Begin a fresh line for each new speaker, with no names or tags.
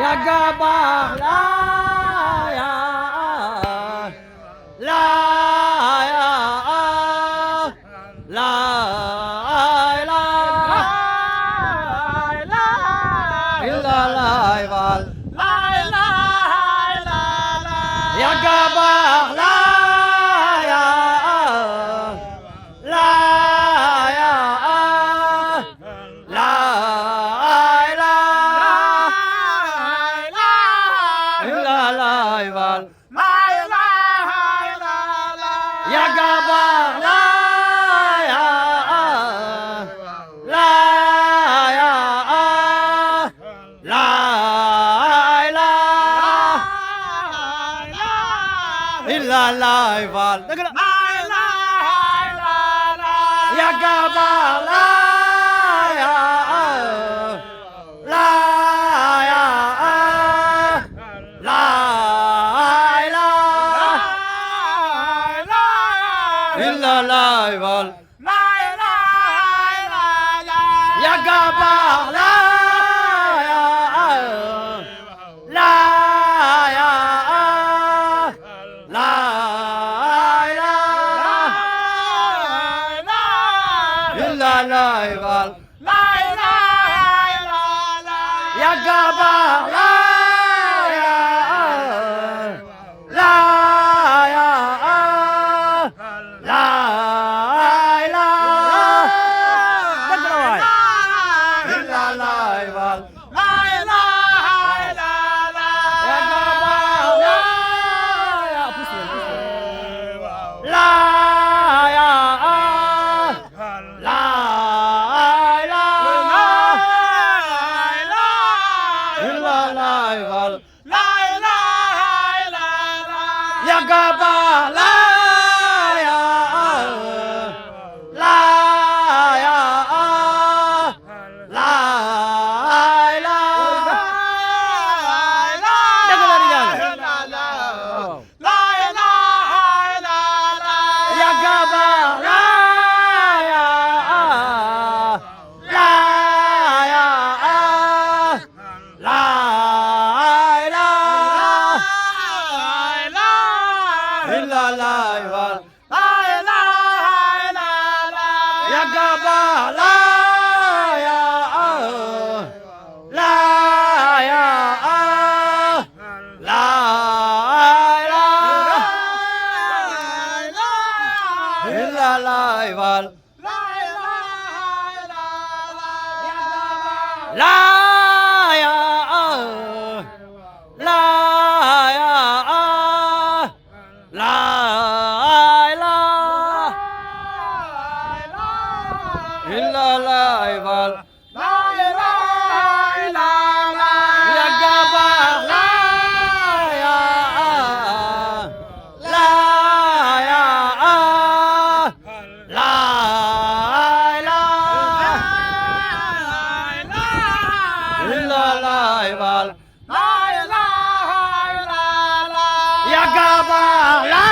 Yagabah la ya la ya la la la illa la val la Yagabah la ya la ya la illa la val Yagabah la ya la ya la illa la val Yagabah la ya la ya la illa la val Yagabah la ya la ya la illa la val Yagabah la ya la ya la illa la val Yagabah la ya la ya la illa la val Yagabah la ya la ya la Jago lari jangan. Yagabah la ya la ya la illa la val Yagabah la ya la ya la illa la val la ya la ya la illa la val Yagabah la ya la ya la illa la val Yagabah la